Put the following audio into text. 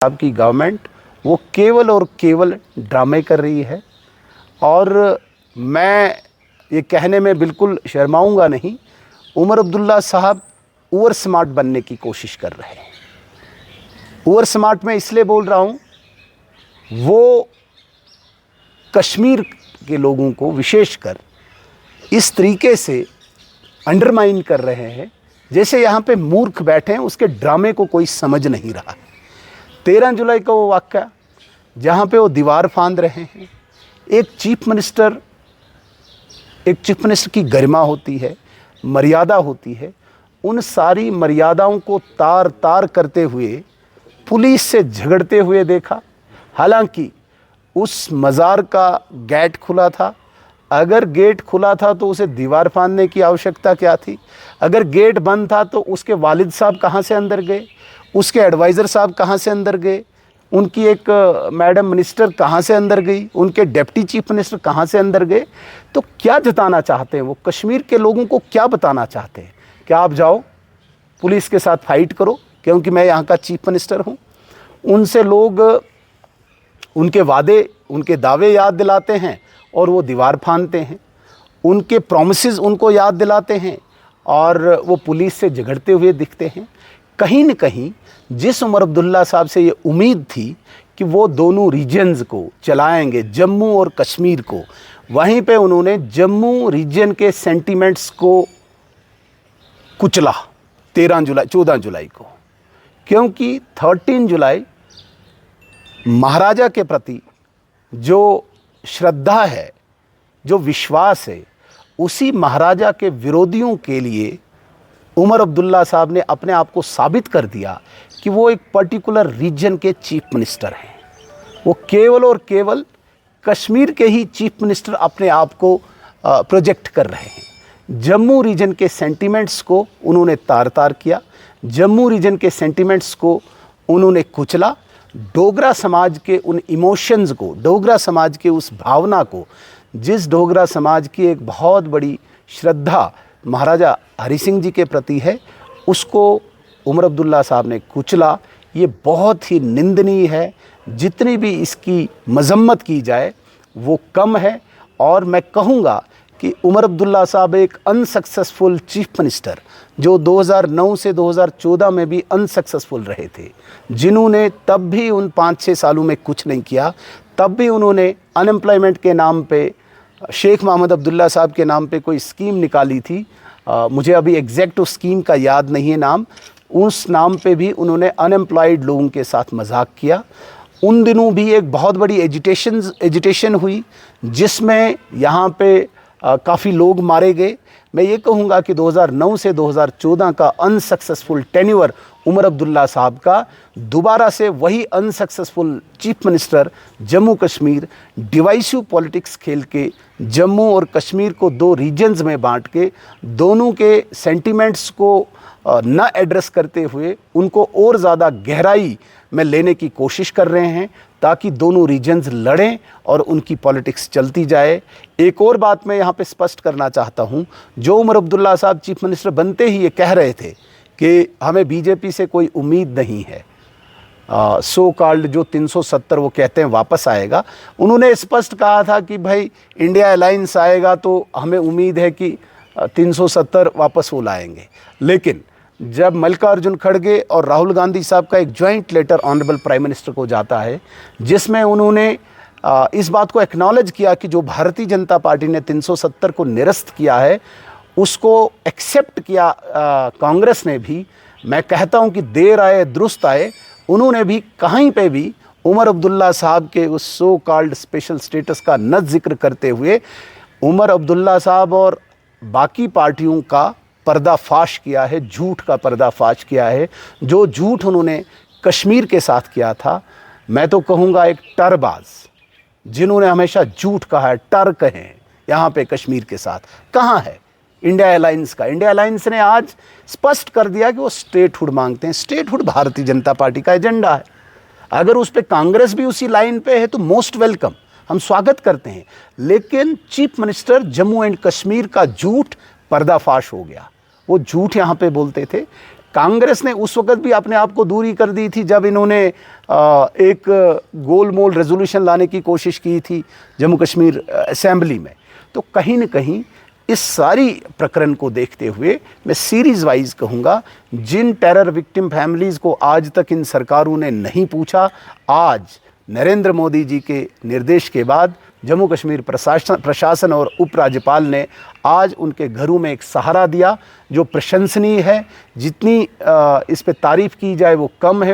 साहब की गवर्नमेंट वो केवल और केवल ड्रामे कर रही है। और मैं ये कहने में बिल्कुल शर्माऊंगा नहीं, उमर अब्दुल्ला साहब ओवर स्मार्ट बनने की कोशिश कर रहे हैं। ओवर स्मार्ट मैं इसलिए बोल रहा हूँ, वो कश्मीर के लोगों को विशेषकर इस तरीके से अंडरमाइन कर रहे हैं जैसे यहाँ पे मूर्ख बैठे हैं, उसके ड्रामे को कोई समझ नहीं रहा। 13 जुलाई का वो वाक़या जहाँ पे वो दीवार फांद रहे हैं। एक चीफ मिनिस्टर की गरिमा होती है, मर्यादा होती है। उन सारी मर्यादाओं को तार तार करते हुए पुलिस से झगड़ते हुए देखा। हालांकि उस मज़ार का गेट खुला था। अगर गेट खुला था तो उसे दीवार फांदने की आवश्यकता क्या थी? अगर गेट बंद था तो उसके वालिद साहब कहाँ से अंदर गए? उसके एडवाइज़र साहब कहाँ से अंदर गए? उनकी एक मैडम मिनिस्टर कहाँ से अंदर गई? उनके डिप्टी चीफ मिनिस्टर कहाँ से अंदर गए? तो क्या जताना चाहते हैं वो? कश्मीर के लोगों को क्या बताना चाहते हैं? क्या आप जाओ पुलिस के साथ फाइट करो क्योंकि मैं यहाँ का चीफ मिनिस्टर हूँ? उनसे लोग उनके वादे, उनके दावे याद दिलाते हैं और वो दीवार फांदते हैं। उनके प्रॉमिसेस उनको याद दिलाते हैं और वो पुलिस से झगड़ते हुए दिखते हैं। कहीं न कहीं जिस उमर अब्दुल्ला साहब से ये उम्मीद थी कि वो दोनों रीजन्स को चलाएंगे, जम्मू और कश्मीर को, वहीं पे उन्होंने जम्मू रीजन के सेंटिमेंट्स को कुचला 14 जुलाई को। क्योंकि 13 जुलाई महाराजा के प्रति जो श्रद्धा है, जो विश्वास है, उसी महाराजा के विरोधियों के लिए उमर अब्दुल्ला साहब ने अपने आप को साबित कर दिया कि वो एक पर्टिकुलर रीजन के चीफ मिनिस्टर हैं। वो केवल और केवल कश्मीर के ही चीफ मिनिस्टर अपने आप को प्रोजेक्ट कर रहे हैं। जम्मू रीजन के सेंटिमेंट्स को उन्होंने तार तार किया। जम्मू रीजन के सेंटिमेंट्स को उन्होंने कुचला। डोगरा समाज के उन इमोशंस को, डोगरा समाज के उस भावना को, जिस डोगरा समाज की एक बहुत बड़ी श्रद्धा महाराजा हरि सिंह जी के प्रति है, उसको उमर अब्दुल्ला साहब ने कुचला। ये बहुत ही निंदनीय है। जितनी भी इसकी मजम्मत की जाए वो कम है। और मैं कहूँगा कि उमर अब्दुल्ला साहब एक अनसक्सेसफुल चीफ मिनिस्टर, जो 2009 से 2014 में भी अनसक्सेसफुल रहे थे, जिन्होंने तब भी उन 5-6 सालों में कुछ नहीं किया। तब भी उन्होंने अनएम्प्लॉयमेंट के नाम पे, शेख मोहम्मद अब्दुल्ला साहब के नाम पे कोई स्कीम निकाली थी। मुझे अभी एग्जैक्ट उस स्कीम का याद नहीं है नाम। उस नाम पे भी उन्होंने अनएम्प्लॉयड लोगों के साथ मजाक किया। उन दिनों भी एक बहुत बड़ी एजिटेशन हुई जिसमें यहाँ पे काफ़ी लोग मारे गए। मैं ये कहूँगा कि 2009 से 2014 का अनसक्सेसफुल टेन्योर उमर अब्दुल्ला साहब का दोबारा से वही unsuccessful chief minister Jammu Kashmir divisive politics खेल के जम्मू और कश्मीर को 2 रीजन्स में बांट के दोनों के सेंटिमेंट्स को न एड्रेस करते हुए उनको और ज़्यादा गहराई में लेने की कोशिश कर रहे हैं ताकि दोनों रीजन्स लड़ें और उनकी पॉलिटिक्स चलती जाए। एक और बात मैं यहाँ पे स्पष्ट करना चाहता हूँ, जो उमर अब्दुल्ला साहब चीफ मिनिस्टर बनते ही ये कह रहे थे कि हमें बीजेपी से कोई उम्मीद नहीं है, सो कॉल्ड जो 370 वो कहते हैं वापस आएगा। उन्होंने स्पष्ट कहा था कि भाई इंडिया अलायंस आएगा तो हमें उम्मीद है कि 370 वापस वो लाएंगे। लेकिन जब मल्लिकार्जुन खड़गे और राहुल गांधी साहब का एक joint letter honourable prime minister को जाता है जिसमें उन्होंने इस बात को एक्नॉलेज किया कि जो भारतीय जनता पार्टी ने 370 को निरस्त किया है उसको एक्सेप्ट किया कांग्रेस ने भी। मैं कहता हूं कि देर आए दुरुस्त आए। उन्होंने भी कहीं पे भी उमर अब्दुल्ला साहब के उस सो कॉल्ड स्पेशल स्टेटस का न जिक्र करते हुए उमर अब्दुल्ला साहब और बाकी पार्टियों का पर्दाफाश किया है, झूठ का पर्दाफाश किया है। जो झूठ उन्होंने कश्मीर के साथ किया था, मैं तो कहूँगा एक टरबाज, जिन्होंने हमेशा झूठ कहा है, टर कहे यहाँ पे कश्मीर के साथ। कहाँ है इंडिया अलायंस का? इंडिया अलायंस ने आज स्पष्ट कर दिया कि वो स्टेटहुड मांगते हैं। स्टेटहुड भारतीय जनता पार्टी का एजेंडा है। अगर उस पर कांग्रेस भी उसी लाइन पे है तो मोस्ट वेलकम, हम स्वागत करते हैं। लेकिन chief minister Jammu and Kashmir का झूठ पर्दाफाश हो गया। वो झूठ यहाँ पे बोलते थे। कांग्रेस ने उस वक्त भी अपने आप को दूरी कर दी थी जब इन्होंने एक गोलमोल रेजोल्यूशन लाने की कोशिश की थी जम्मू कश्मीर असेंबली में। तो कहीं न कहीं इस सारी प्रकरण को देखते हुए मैं सीरीज़ वाइज कहूँगा, जिन टेरर विक्टिम फैमिलीज़ को आज तक इन सरकारों ने नहीं पूछा, आज नरेंद्र मोदी जी के निर्देश के बाद जम्मू कश्मीर प्रशासन और उपराज्यपाल ने आज उनके घरों में एक सहारा दिया, जो प्रशंसनीय है। जितनी इस पे तारीफ़ की जाए वो कम है।